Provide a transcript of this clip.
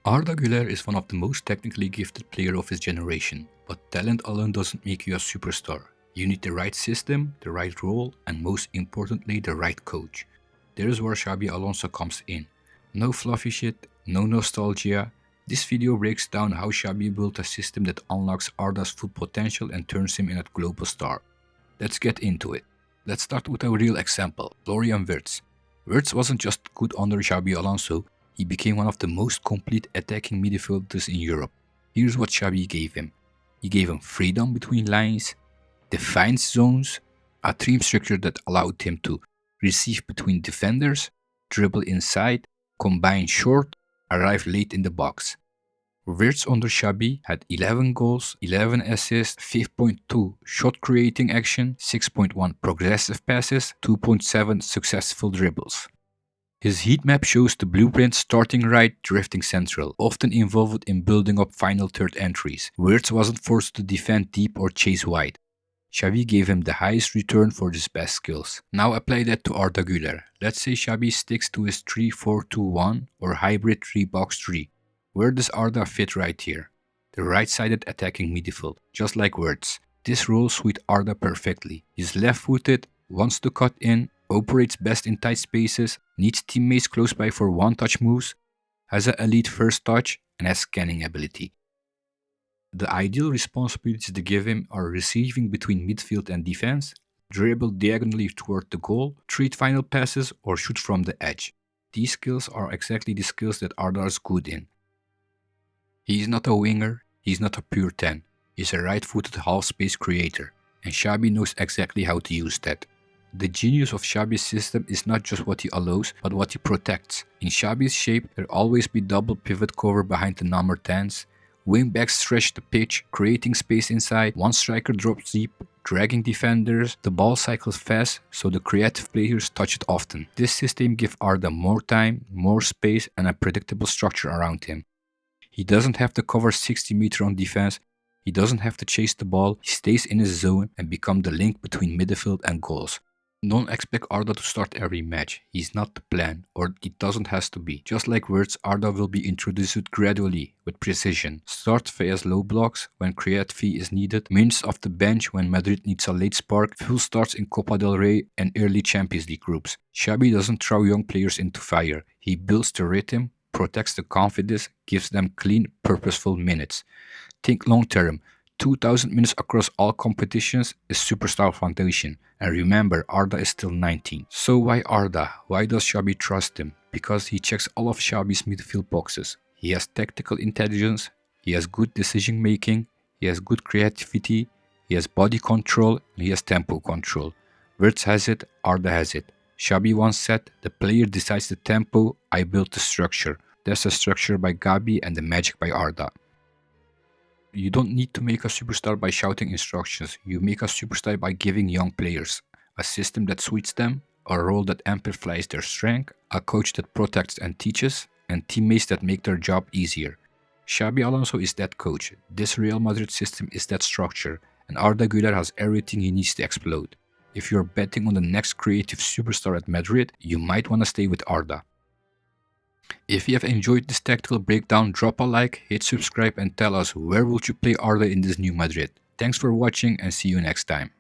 Arda Güler is one of the most technically gifted players of his generation, but talent alone doesn't make you a superstar. You need the right system, the right role, and most importantly, the right coach. There's where Xabi Alonso comes in. No fluffy shit, no nostalgia. This video breaks down how Xabi built a system that unlocks Arda's full potential and turns him into a global star. Let's get into it. Let's start with a real example, Florian Wirtz. Wirtz wasn't just good under Xabi Alonso, he became one of the most complete attacking midfielders in Europe. Here's what Xabi gave him. He gave him freedom between lines, defined zones, a team structure that allowed him to receive between defenders, dribble inside, combine short, arrive late in the box. Wirtz under Xabi had 11 goals, 11 assists, 5.2 shot creating action, 6.1 progressive passes, 2.7 successful dribbles. His heat map shows the blueprint starting right, drifting central, often involved in building up final third entries. Wirtz wasn't forced to defend deep or chase wide. Xabi gave him the highest return for his best skills. Now apply that to Arda Güler. Let's say Xabi sticks to his 3-4-2-1 or hybrid 3-box-3. Where does Arda fit right here? The right-sided attacking midfield, just like Wirtz. This role suits Arda perfectly. He's left-footed, wants to cut in, operates best in tight spaces, needs teammates close by for one-touch moves, has an elite first touch, and has scanning ability. The ideal responsibilities to give him are receiving between midfield and defense, dribble diagonally toward the goal, treat final passes, or shoot from the edge. These skills are exactly the skills that Arda is good in. He is not a winger, he is not a pure 10. He is a right-footed half-space creator, and Xabi knows exactly how to use that. The genius of Xabi's system is not just what he allows, but what he protects. In Xabi's shape, there'll always be double pivot cover behind the number 10s, wingbacks stretch the pitch, creating space inside, one striker drops deep, dragging defenders, the ball cycles fast, so the creative players touch it often. This system gives Arda more time, more space, and a predictable structure around him. He doesn't have to cover 60 meters on defense, he doesn't have to chase the ball, he stays in his zone and becomes the link between midfield and goals. Don't expect Arda to start every match, he's not the plan, or it doesn't have to be. Just like Wirtz, Arda will be introduced gradually, with precision. Start via low blocks when creativity is needed, minutes off the bench when Madrid needs a late spark, full starts in Copa del Rey and early Champions League groups. Xabi doesn't throw young players into fire, he builds the rhythm, protects the confidence, gives them clean, purposeful minutes. Think long term. 2,000 minutes across all competitions is superstar foundation. And remember, Arda is still 19. So why Arda? Why does Xabi trust him? Because he checks all of Xabi's midfield boxes. He has tactical intelligence, he has good decision making, he has good creativity, he has body control, and he has tempo control. Wirtz has it, Arda has it. Xabi once said, the player decides the tempo, I build the structure. That's the structure by Gabi and the magic by Arda. You don't need to make a superstar by shouting instructions, you make a superstar by giving young players a system that suits them, a role that amplifies their strength, a coach that protects and teaches, and teammates that make their job easier. Xabi Alonso is that coach, this Real Madrid system is that structure, and Arda Güler has everything he needs to explode. If you're betting on the next creative superstar at Madrid, you might want to stay with Arda. If you have enjoyed this tactical breakdown, drop a like, hit subscribe and tell us where would you play Arda in this new Madrid. Thanks for watching and see you next time.